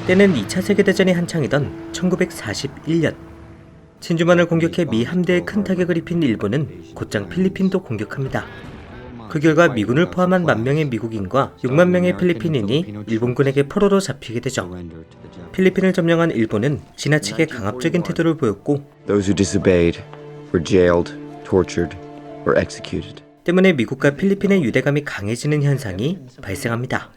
때는 2차 세계대전이 한창이던 1941년 진주만을 공격해 미 함대에 큰 타격을 입힌 일본은 곧장 필리핀도 공격합니다. 그 결과 미군을 포함한 10,000명의 미국인과 6만 명의 필리핀인이 일본군에게 포로로 잡히게 되죠. 필리핀을 점령한 일본은 지나치게 강압적인 태도를 보였고 Those who disobeyed were jailed, tortured, or executed. 때문에 미국과 필리핀의 유대감이 강해지는 현상이 발생합니다.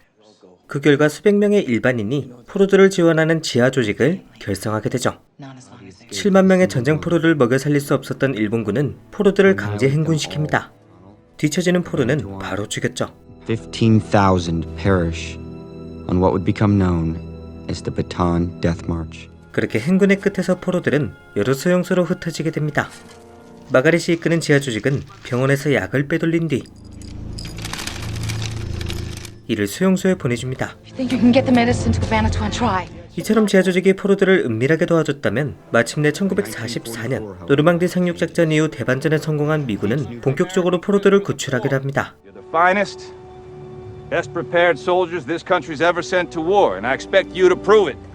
그 결과 수백 명의 일반인이 포로들을 지원하는 지하 조직을 결성하게 되죠. 7만 명의 전쟁 포로를 먹여 살릴 수 없었던 일본군은 포로들을 강제 행군시킵니다. 뒤처지는 포로는 바로 죽였죠. 15,000 perish on what would become known as the Bataan Death March. 그렇게 행군의 끝에서 포로들은 여러 수용소로 흩어지게 됩니다. 마가렛이 이끄는 지하 조직은 병원에서 약을 빼돌린 뒤 이를 수용소에 보내줍니다. 이처럼 지하 조직이 포로들을 은밀하게 도와줬다면 마침내 1944년 노르망디 상륙작전 이후 대반전에 성공한 미군은 본격적으로 포로들을 구출하기로 합니다.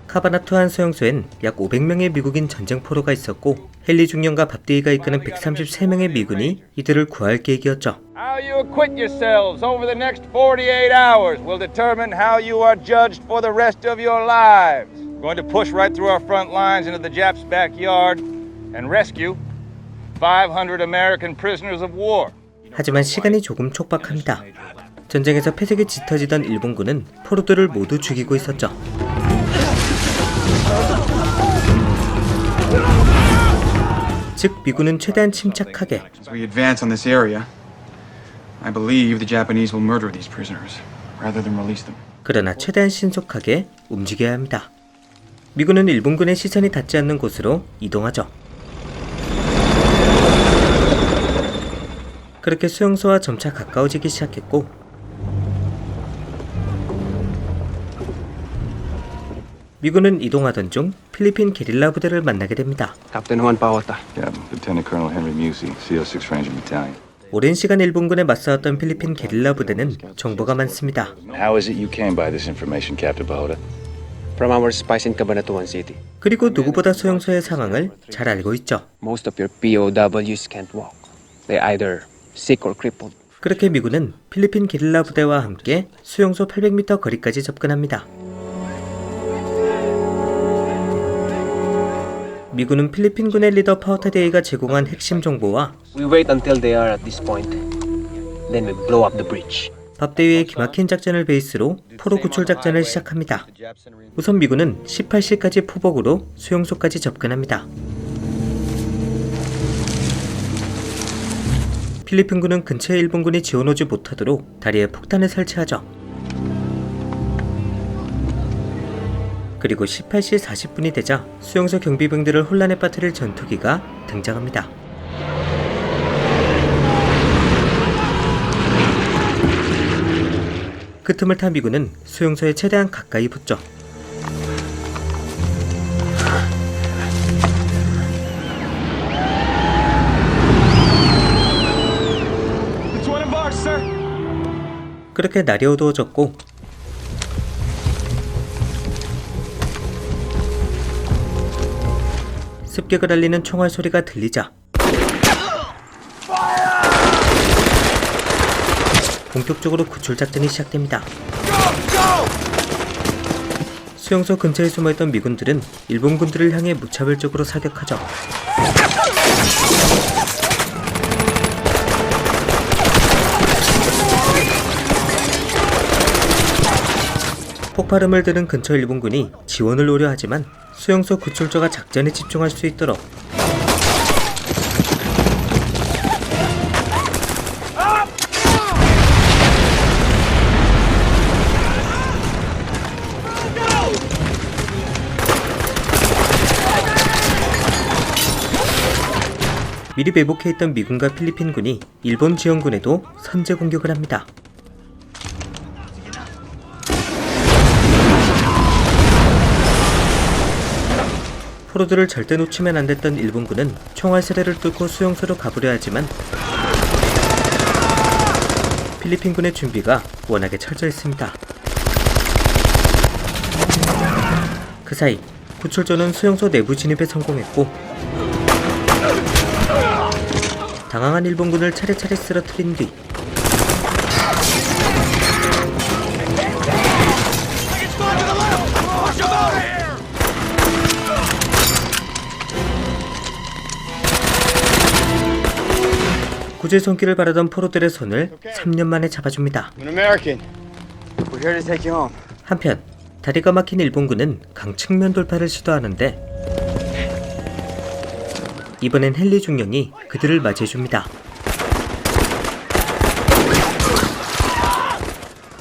카바나투한 수용소엔 약 500명의 미국인 전쟁 포로가 있었고 헨리 중령과 밥데이가 이끄는 133명의 미군이 이들을 구할 계획이었죠. How you acquit yourselves over the next 48 hours will determine how you are judged for the rest of your lives. Going to push right through our front lines into the Japs' backyard and rescue 500 American prisoners of war. 하지만 시간이 조금 촉박합니다. 전쟁에서 패색이 짙어지던 일본군은 포로들을 모두 죽이고 있었죠. 즉 미군은 최대한 침착하게 As we advance on this area, I believe the Japanese will murder these prisoners rather than release them. 그러나 최대한 신속하게 움직여야 합니다. 미군은 일본군의 시선이 닿지 않는 곳으로 이동하죠. 그렇게 수용소와 점차 가까워지기 시작했고 미군은 이동하던 중 필리핀 게릴라 부대를 만나게 됩니다. Captain Juan Pauta. Lieutenant Colonel Henry Musey, CO6 Ranger Battalion. 오랜 시간 일본군에 맞서왔던 필리핀 게릴라 부대는 정보가 많습니다. How is it you came by this information, Captain Bahota? From our spies in Cabanatuan City. 그리고 누구보다 수용소의 상황을 잘 알고 있죠. Most of your POWs can't walk. They're either sick or crippled. 그렇게 미군은 필리핀 게릴라 부대와 함께 수용소 800m 거리까지 접근합니다. 미군은 필리핀군의 리더 파우타데이가 제공한 핵심 정보와 We wait until they are at this point. Then we blow up the bridge. 밥대위의 기막힌 작전을 베이스로 포로 구출 작전을 시작합니다. 우선 미군은 18시까지 포복으로 수용소까지 접근합니다. 필리핀군은 근처에 일본군이 지원오지 못하도록 다리에 폭탄을 설치하죠. 그리고 18시 40분이 되자 수용소 경비병들을 혼란에 빠뜨릴 전투기가 등장합니다. 그 틈을 타 미군은 수용소에 최대한 가까이 붙죠. 그렇게 날이 어두워졌고 습격을 알리는 총알 소리가 들리자 본격적으로 구출 작전이 시작됩니다. 수용소 근처에 숨어있던 미군들은 일본군들을 향해 무차별적으로 사격하죠. 폭발음을 들은 근처 일본군이 지원을 노려 하지만 수용소 구출조가 작전에 집중할 수 있도록 미리 매복해있던 미군과 필리핀군이 일본 지원군에도 선제 공격을 합니다. 포로들을 절대 놓치면 안 됐던 일본군은 총알 세례를 뚫고 수용소로 가보려 하지만 필리핀군의 준비가 워낙에 철저했습니다. 그 사이 구출조는 수용소 내부 진입에 성공했고 당황한 일본군을 차례차례 쓰러뜨린 뒤 구제 손길을 바라던 포로들의 손을 3년 만에 잡아줍니다. I'm an American. We're here to take you home. 한편 다리가 막힌 일본군은 강 측면 돌파를 시도하는데 이번엔 헨리 중령이 그들을 맞이해줍니다.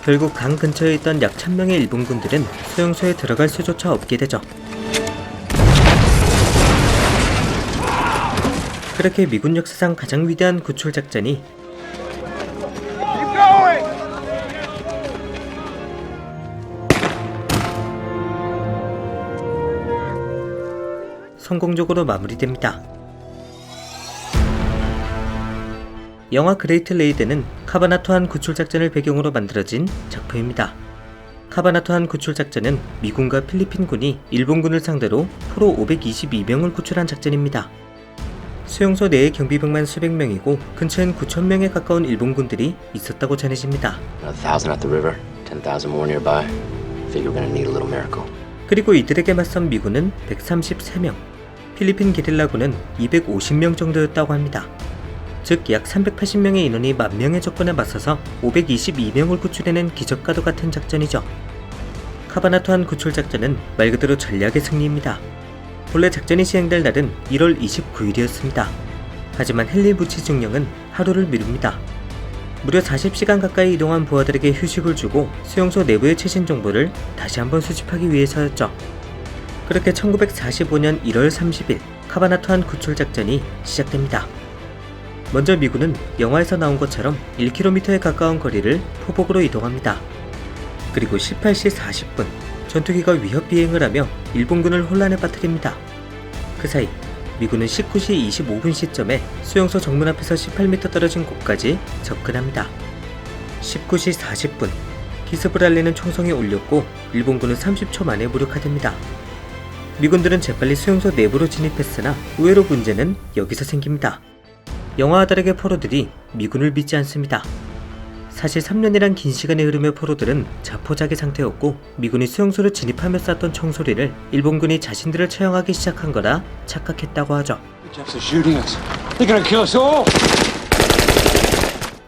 결국 강 근처에 있던 약 1000명의 일본군들은 수용소에 들어갈 수조차 없게 되죠. 그렇게 미군 역사상 가장 위대한 구출 작전이 성공적으로 마무리됩니다. 영화 그레이트 레이드는 카바나토한 구출작전을 배경으로 만들어진 작품입니다. 카바나토한 구출작전은 미군과 필리핀군이 일본군을 상대로 포로 522명을 구출한 작전입니다. 수용소 내에 경비병만 수백 명이고 근처엔 9,000명에 가까운 일본군들이 있었다고 전해집니다. 1,000 at the river, 10,000 more nearby. Figure we're gonna need a little miracle. 그리고 이들에게 맞선 미군은 133명, 필리핀 게릴라군은 250명 정도였다고 합니다. 즉 약 380명의 인원이 10,000명의 적군에 맞서서 522명을 구출해낸 기적과도 같은 작전이죠. 카바나토한 구출작전은 말 그대로 전략의 승리입니다. 본래 작전이 시행될 날은 1월 29일이었습니다. 하지만 헨리 부치 중령은 하루를 미룹니다. 무려 40시간 가까이 이동한 부하들에게 휴식을 주고 수용소 내부의 최신 정보를 다시 한번 수집하기 위해서였죠. 그렇게 1945년 1월 30일 카바나토한 구출작전이 시작됩니다. 먼저 미군은 영화에서 나온 것처럼 1km에 가까운 거리를 포복으로 이동합니다. 그리고 18시 40분 전투기가 위협 비행을 하며 일본군을 혼란에 빠뜨립니다. 그 사이 미군은 19시 25분 시점에 수용소 정문 앞에서 18m 떨어진 곳까지 접근합니다. 19시 40분 기습을 알리는 총성이 울렸고 일본군은 30초 만에 무력화됩니다. 미군들은 재빨리 수용소 내부로 진입했으나 의외로 문제는 여기서 생깁니다. 영화와 다르게 포로들이 미군을 믿지 않습니다. 사실 3년이란 긴 시간이 흐르며 포로들은 자포자기 상태였고 미군이 수용소로 진입하며 쐈던 총소리를 일본군이 자신들을 처형하기 시작한 거라 착각했다고 하죠.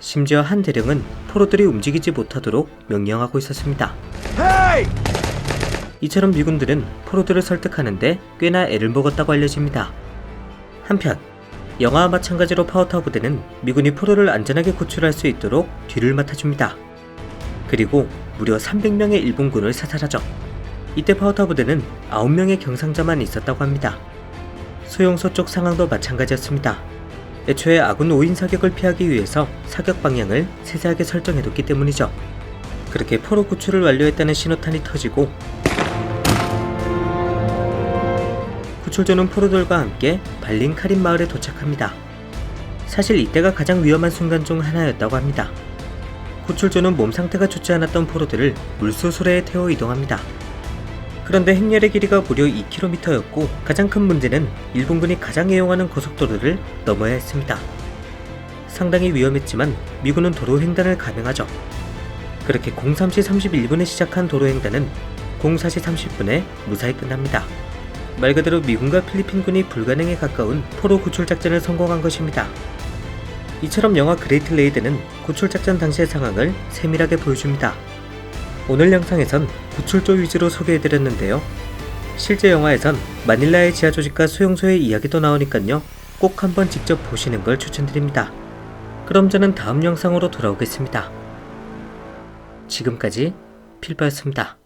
심지어 한 대령은 포로들이 움직이지 못하도록 명령하고 있었습니다. 이처럼 미군들은 포로들을 설득하는데 꽤나 애를 먹었다고 알려집니다. 한편 영화와 마찬가지로 파워타워 부대는 미군이 포로를 안전하게 구출할 수 있도록 뒤를 맡아줍니다. 그리고 무려 300명의 일본군을 사살하죠. 이때 파워타워 부대는 9명의 경상자만 있었다고 합니다. 수용소 쪽 상황도 마찬가지였습니다. 애초에 아군 5인 사격을 피하기 위해서 사격 방향을 세세하게 설정해뒀기 때문이죠. 그렇게 포로 구출을 완료했다는 신호탄이 터지고 구출조는 포로들과 함께 발린 카린 마을에 도착합니다. 사실 이때가 가장 위험한 순간 중 하나였다고 합니다. 구출조는 몸 상태가 좋지 않았던 포로들을 물소 수레에 태워 이동합니다. 그런데 행렬의 길이가 무려 2km였고 가장 큰 문제는 일본군이 가장 애용하는 고속도로를 넘어야 했습니다. 상당히 위험했지만 미군은 도로 횡단을 감행하죠. 그렇게 03시 31분에 시작한 도로 횡단은 04시 30분에 무사히 끝납니다. 말 그대로 미군과 필리핀군이 불가능에 가까운 포로 구출작전을 성공한 것입니다. 이처럼 영화 그레이트 레이드는 구출작전 당시의 상황을 세밀하게 보여줍니다. 오늘 영상에선 구출조 위주로 소개해드렸는데요. 실제 영화에선 마닐라의 지하조직과 수용소의 이야기도 나오니깐요. 꼭 한번 직접 보시는 걸 추천드립니다. 그럼 저는 다음 영상으로 돌아오겠습니다. 지금까지 필바였습니다.